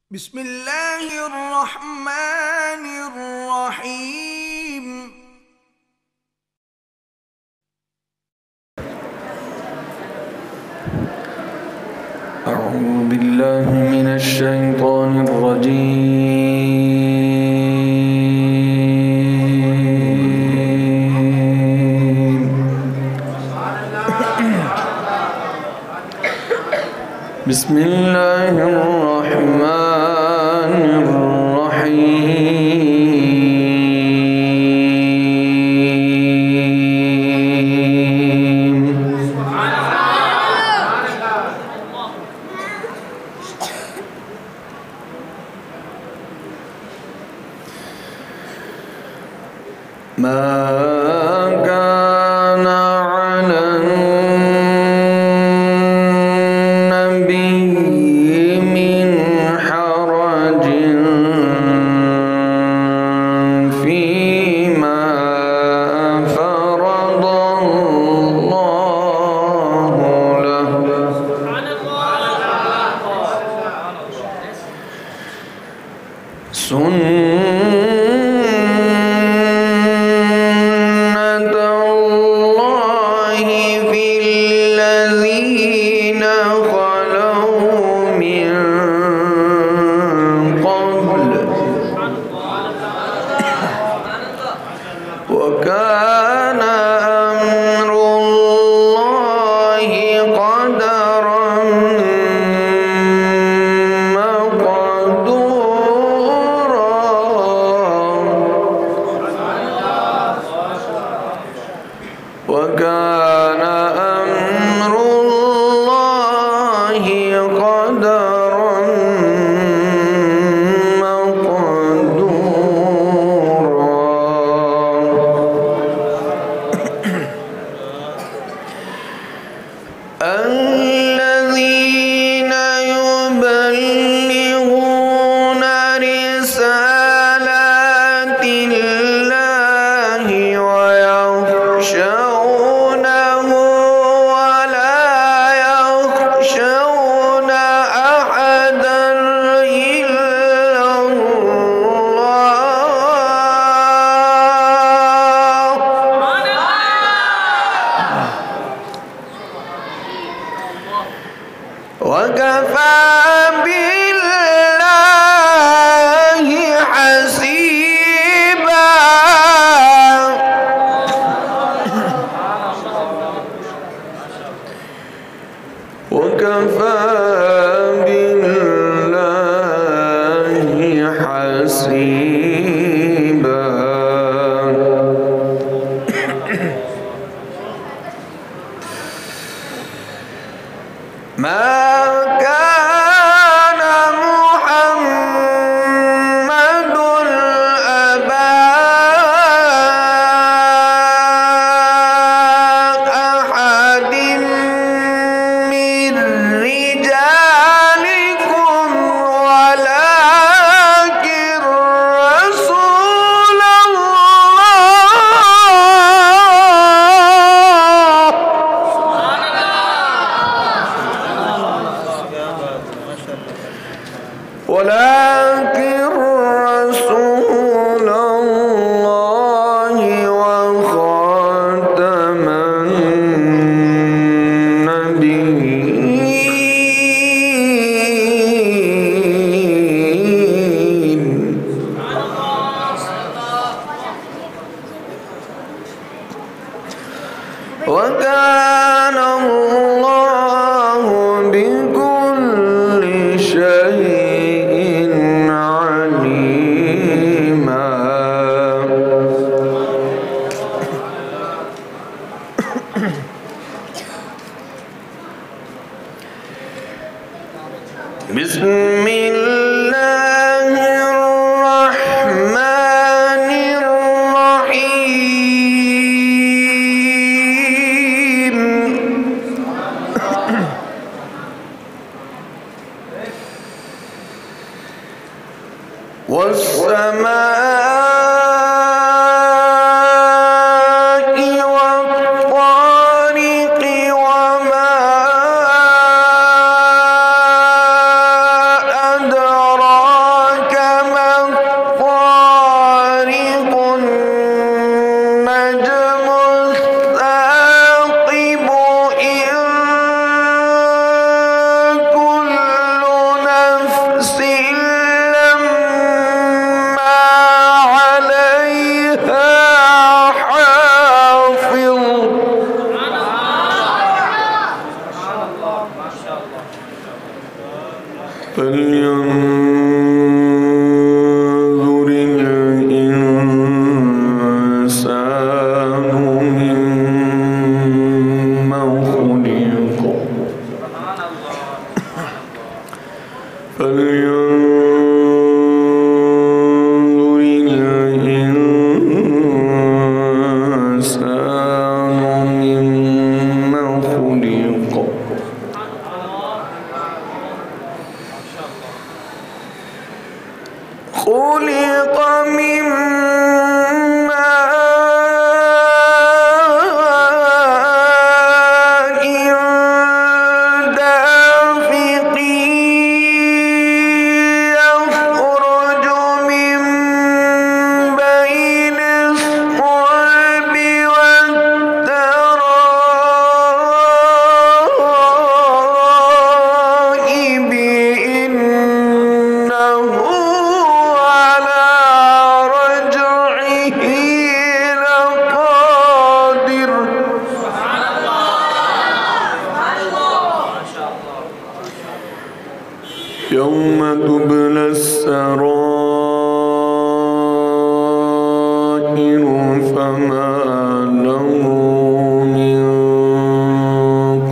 بسم الله الرحمن الرحيم. أعوذ بالله من الشيطان الرجيم. بسم الله الرحمن الرحيم. ما كان على النبي من حرج فيما فرض الله له، سنة الله في الذين خلوا من قبل، وكان أمر الله قدرا وكان أمر الله قدرا مقدورا. الذين يبلغون رسالات الله ويخشونه ولا يخشون أحدا إلا الله، وكفى بالله حسيبا. وكفى بالله حسيبا. ما كان محمد أبا أحد من رجالكم ولكن رسول الله وخاتم النبيين. وكان الله بكل شيء عليما. بسم الله الرحمن الرحيم. والسماء والطارق وما أدراك فلينظر الإنسان مما خلق فلينظر الإنسان مما خلق خلق من ماء دافق يخرج من بين الصلب والترائب إنه على رجعه لقادر يوم تبلى السرائر فما له من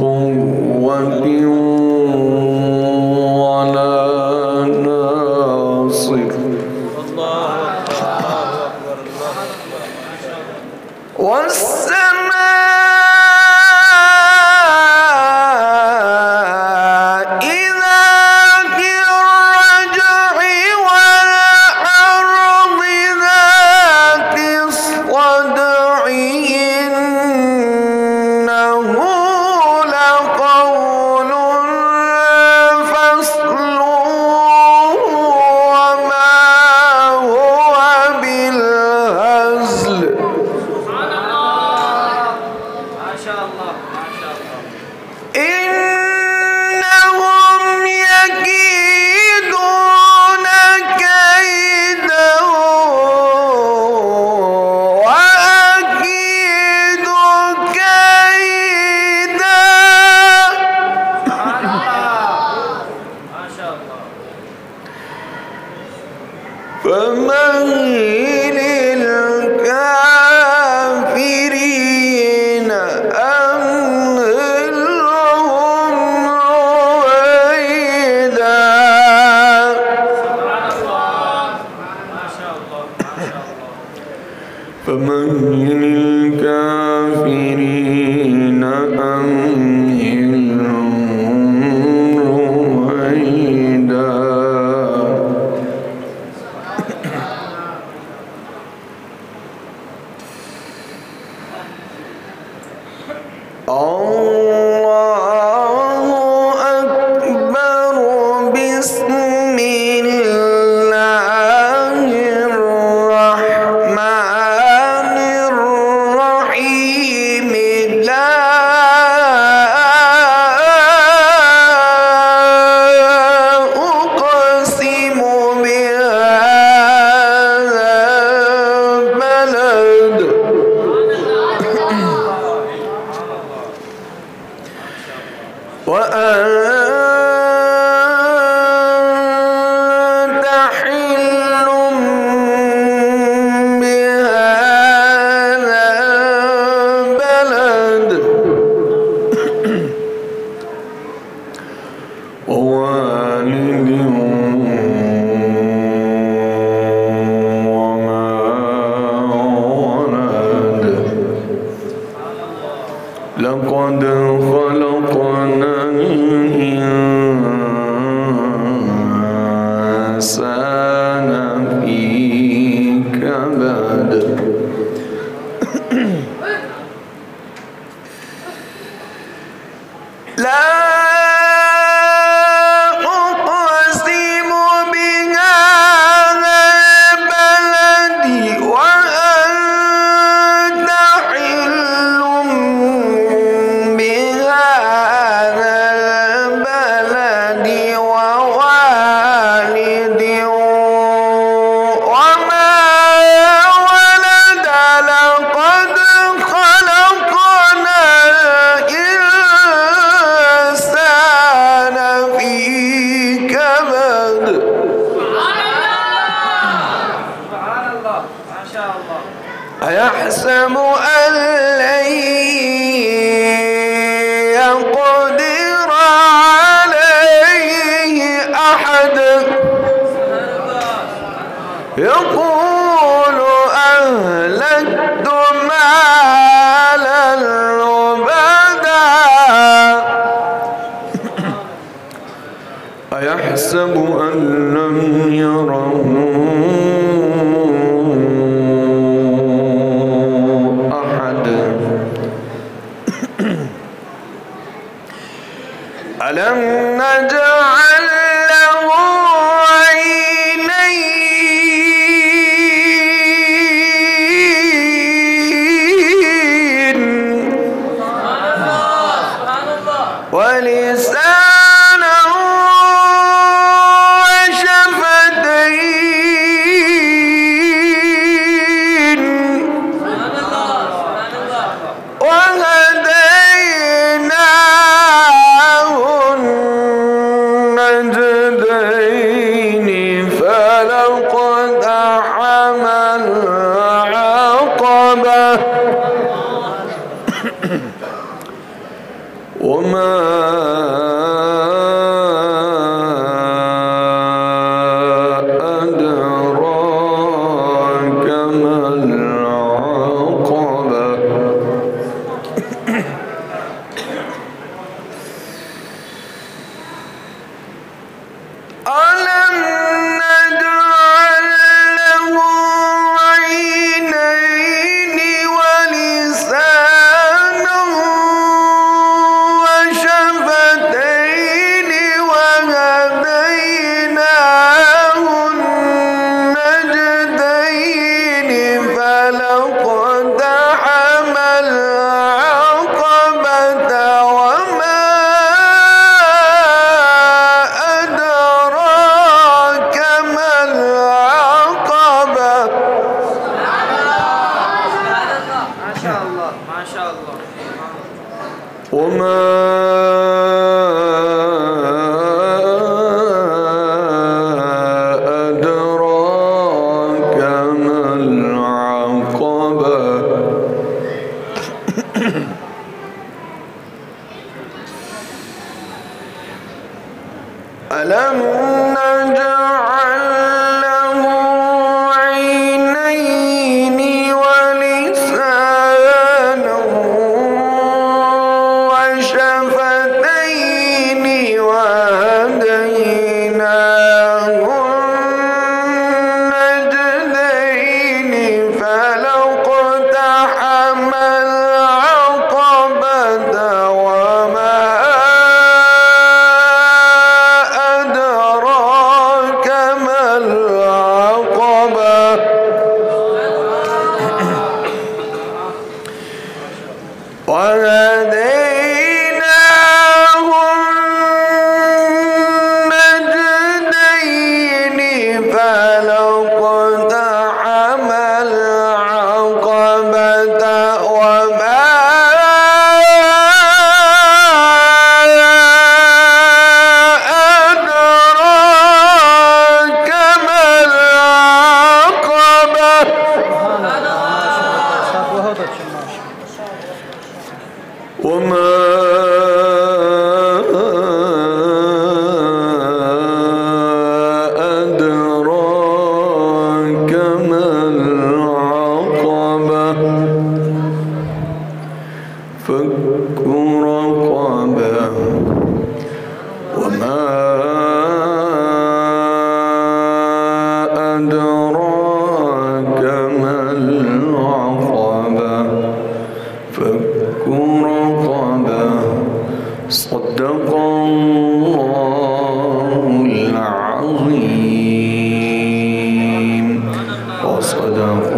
قوة ولا ناصر والسماء ذات الرجع والأرض ذات الصدع إنه لقول فصل وما هو بالهزل إنهم يكيدون كيدا وأكيد كيدا فمهل الكافرين أمهلهم رويدا فمهل الكافرين أمهلهم رويدا الله أكبر بسم الله الرحمن الرحيم لا أقسم بهذا البلد وأنت حل بهذا البلد ووالد وما ولد لقد خلقنا الإنسان في كبد لا أقسم بهذا البلد وأنت حل بهذا أيحسب أن لم يره أحد ألم نجعل له عينين ولسانا وشفتين وهديناه النجدين فلقتحم العقبة وما أدراك ما العقبة ألم نجعل له عينين ولسانا وشفتين وهديناه النجدين فلقتحم العقبة وما أدراك ما العقبة ما شاء الله ما شاء الله. وما أدراك ما العقبة ألم نجعل له عينين ولسانا وشفتين وهديناه النجدين فلقتحم العقبة وما أدراك ما العقبة وهديناه النجدين فلقتحم العقبة وما أدراك ما العقبة وما أدراك ما العقبة فك رقبة وما أدراك ما العقبة فك رقبة صدق الله العظيم وصدق